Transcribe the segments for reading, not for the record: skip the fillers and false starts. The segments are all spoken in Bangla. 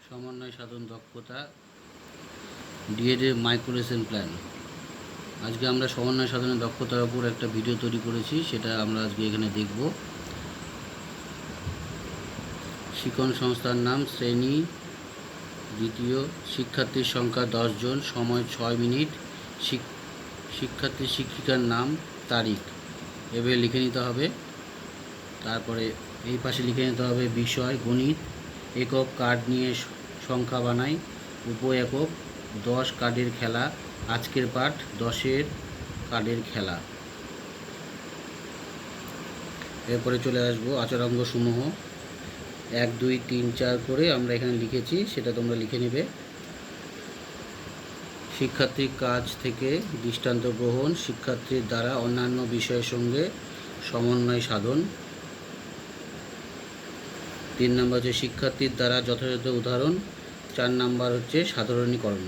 সমন্বয় সাধন দক্ষতা ডিএডের মাইক্রোলেসন প্ল্যান। আজকে আমরা সমন্বয় সাধনের দক্ষতার উপর একটা ভিডিও তৈরি করেছি, সেটা আমরা আজকে এখানে দেখব। শিক্ষণ সংস্থার নাম শ্রেণী দ্বিতীয়, শিক্ষার্থীর সংখ্যা 10 জন, সময় 6 মিনিট, শিক্ষার্থী শিক্ষিকার নাম, তারিখ এভাবে লিখে নিতে হবে। তারপরে এই পাশে লিখে নিতে হবে বিষয় গণিত, একক কার্ড নিয়ে সংখ্যা বানাই, উপ একক 10 কার্ডের খেলা, আজকের পাঠ 10 কার্ডের খেলা। এরপরে চলে আসবো আচরাঙ্গ সমূহ 1 2 3 4 করে আমরা এখানে লিখেছি, সেটা তোমরা লিখে নেবে। শিক্ষার্থীর কাজ থেকে দৃষ্টান্ত গ্রহণ, শিক্ষার্থীর দ্বারা অন্যান্য বিষয়ের সঙ্গে সমন্বয় সাধন। 3 নম্বর হচ্ছে শিক্ষার্থীর দ্বারা যথাযথ উদাহরণ। 4 নম্বর হচ্ছে সাধারণীকরণ।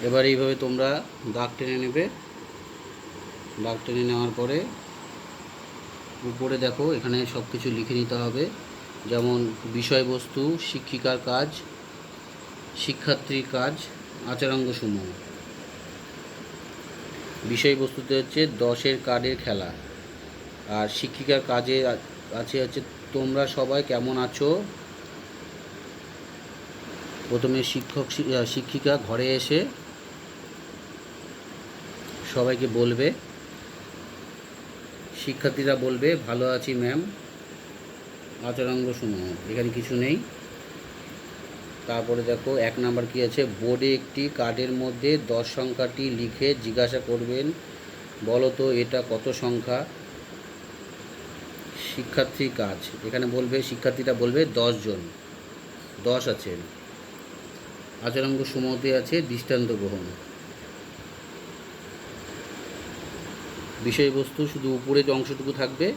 এবার এইভাবে তোমরা দাগ টেনে নেবে। দাগ টেনে নেওয়ার পরে উপরে দেখো এখানে সব কিছু লিখে নিতে হবে, যেমন বিষয়বস্তু, শিক্ষিকার কাজ, শিক্ষার্থীর কাজ, আচরাঙ্গ সমূহ। বিষয়বস্তুতে হচ্ছে 10 কার্ডের খেলা, আর শিক্ষিকার কাজে আছে হচ্ছে তোমরা সবাই কেমন আছো। প্রথমে শিক্ষিকা ঘরে এসে সবাইকে বলবে, শিক্ষার্থীরা বলবে ভালো আছি ম্যাম। আচরাঙ্গ সমূহ এখানে কিছু নেই। তারপরে দেখো 1 নাম্বার কী আছে, বোর্ডে একটি কার্ডের মধ্যে 10 সংখ্যাটি লিখে জিজ্ঞাসা করবেন, বলো তো এটা কত সংখ্যা। শিক্ষার্থীর কাজ, এখানে বলবে শিক্ষার্থীরা বলবে 10 জন, 10 আছে। আচরাঙ্গ সমূহতে আছে দৃষ্টান্ত গ্রহণ। বিষয়বস্তু শুধু উপরে যে অংশটুকু থাকবে,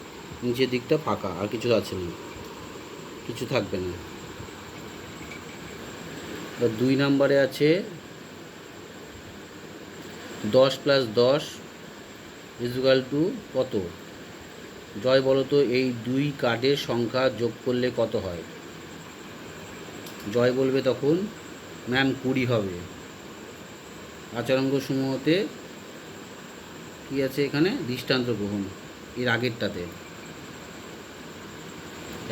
নিচের দিকটা ফাঁকা, আর কিছু আছে না, কিছু থাকবে না। 2 নম্বরে আছে 10 + 10 = কত। জয় বলো তো এই 2 কার্ডের সংখ্যা যোগ করলে কত হয়। জয় বলবে তখন ম্যাম 20 হবে। আচরাঙ্গ সমূহতে কী আছে, এখানে দৃষ্টান্ত গ্রহণ, এর আগেরটাতে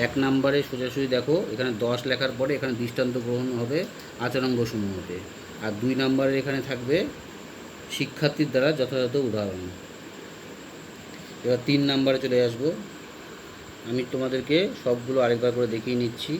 1 নম্বরে সোজাসুজি দেখো এখানে 10 লেখার পরে এখানে দৃষ্টান্ত গ্রহণ হবে আচরাঙ্গ সমূহতে, আর 2 নম্বরের এখানে থাকবে শিক্ষার্থীর দ্বারা যথাযথ উদাহরণ। এবার 3 নম্বরে চলে আসব। আমি তোমাদেরকে সবগুলো আরেকবার করে দেখিয়ে নিচ্ছি।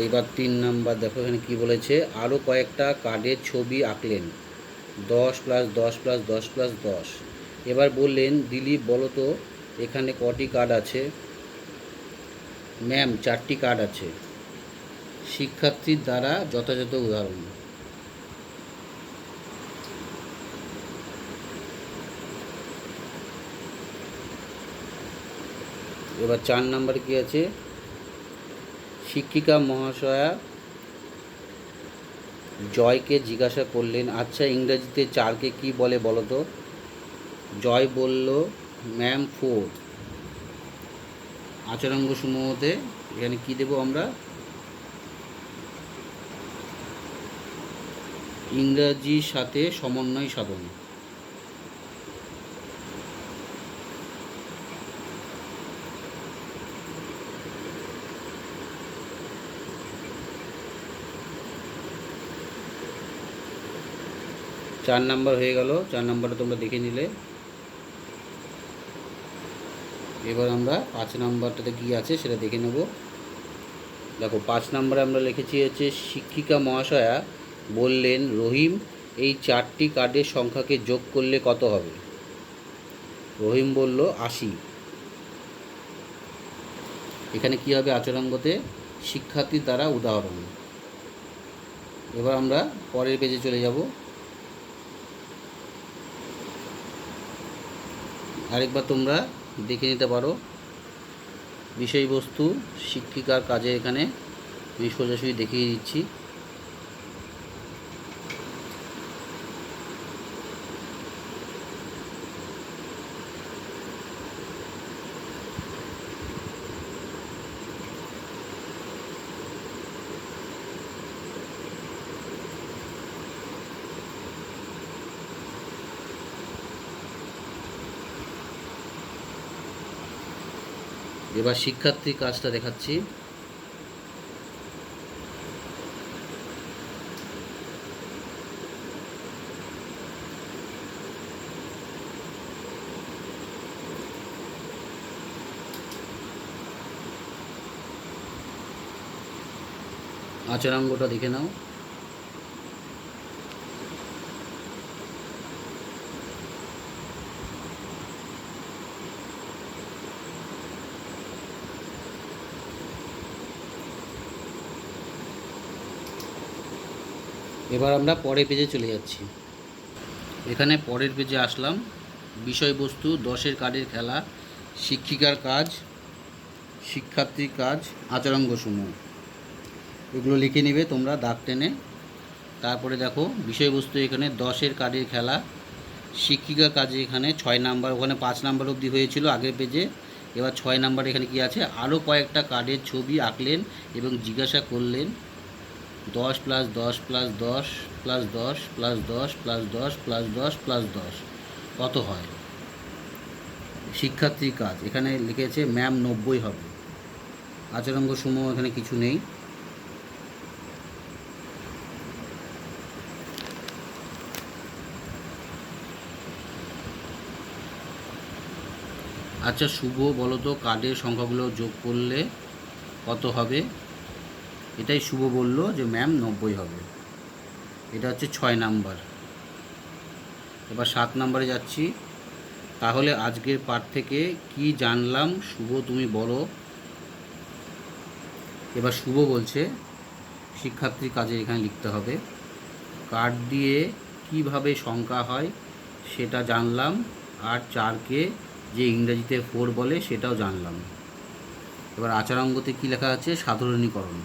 এইবার 3 নাম্বার দেখো এখানে কি বলেছে, আরও কয়েকটা কার্ডের ছবি আঁকলেন, 10 + 10 + 10 + 10। এবার বললেন দিলীপ বলো তো এখানে কটি কার্ড আছে। ম্যাম 4টি কার্ড আছে। শিক্ষার্থীর দ্বারা যথাযথ উদাহরণ। এবার 4 নাম্বার কি আছে, শিক্ষিকা মহাশয়া জয়কে জিজ্ঞাসা করলেন, আচ্ছা ইংরেজিতে 4কে কি বলে বলো তো। জয় বলল ম্যাম 4। আচরাঙ্গ সমূহতে এখানে কি দেব আমরা, ইংরাজির সাথে সমন্বয় সাধন। চার নাম্বার হয়ে গেল, 4 নাম্বারটা তোমরা দেখে নিলে। এবার আমরা 5 নাম্বারটাতে কী আছে সেটা দেখে নেব। দেখো 5 নাম্বারে আমরা লিখেছি হচ্ছে শিক্ষিকা মহাশয়া বললেন রহিম এই 4টি কার্ডের সংখ্যাকে যোগ করলে কত হবে। রহিম বলল 80। এখানে কি হবে, আচরাঙ্গতে শিক্ষার্থীর দ্বারা উদাহরণ। এবার আমরা পরের পেজে চলে যাব। আরেকবার তোমরা দেখে নিতে পারো। বিষয়বস্তু শিক্ষিকার কাজে এখানে আমি সোজাসুজি দেখিয়ে দিচ্ছি। এবার শিক্ষার্থীর কাজটা দেখাচ্ছি। আচরাঙ্গটা দেখে নাও। এবার আমরা পরের পেজে চলে যাচ্ছি। এখানে পরের পেজে আসলাম। বিষয়বস্তু 10-এর কার্ডের খেলা, শিক্ষিকার কাজ, শিক্ষার্থীর কাজ, আচরাঙ্গসমূহ, এগুলো লিখে নেবে তোমরা দাগ টেনে। তারপরে দেখো বিষয়বস্তু এখানে 10-এর কার্ডের খেলা, শিক্ষিকার কাজে এখানে 6 নাম্বার, ওখানে 5 নাম্বার অবধি হয়েছিল আগের পেজে। এবার 6 নাম্বার এখানে কি আছে, আরও কয়েকটা কার্ডের ছবি আঁকলেন এবং জিজ্ঞাসা করলেন 10 + 10 + 10 + 10 + 10 + 10 + 10 + 10 কত হয়। শিক্ষার্থীর কাজ এখানে লিখেছে ম্যাম 90 হবে। আচরণসমূহ এখানে কিছু নেই। আচ্ছা শুভ বলো তো, কার্ডের সংখ্যাগুলো যোগ করলে কত হবে। এটাই শুভ বলল যে ম্যাম 90 হবে। এটা হচ্ছে 6 নাম্বার। এবার 7 নাম্বারে যাচ্ছি। তাহলে আজকের পাঠ থেকে কি জানলাম শুভ তুমি বলো। এবার শুভ বলছে শিক্ষার্থীর কাজে এখানে লিখতে হবে, কার্ড দিয়ে কিভাবে সংখ্যা হয় সেটা জানলাম, আর 4কে যে ইংরেজিতে 4 বলে সেটাও জানলাম। এবার আচরাঙ্গতে কি লেখা আছে, সাধারণীকরণ।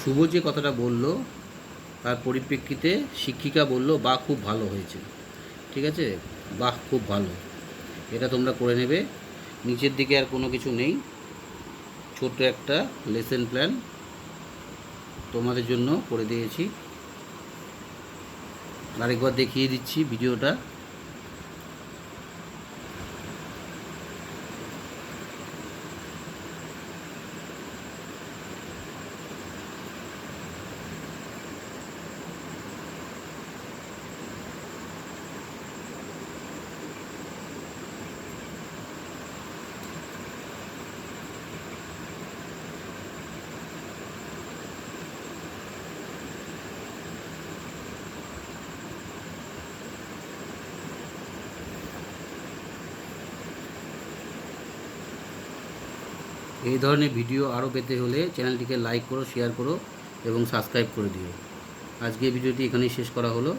শুভ যে কথাটা বলল তার পরিপ্রেক্ষিতে শিক্ষিকা বলল বাহ খুব ভালো হয়েছে। ঠিক আছে, বাহ খুব ভালো, এটা তোমরা করে নেবে। নিচের দিকে আর কোনো কিছু নেই, ছোট্ট একটা লেসন প্ল্যান তোমাদের জন্য করে দিয়েছি। আরেকবার দেখিয়ে দিচ্ছি ভিডিওটা। এই ধরনের ভিডিও আরও পেতে হলে চ্যানেলটিকে লাইক করো, শেয়ার করো এবং সাবস্ক্রাইব করে দিও। আজকে ভিডিওটি এখানেই শেষ করা হলো।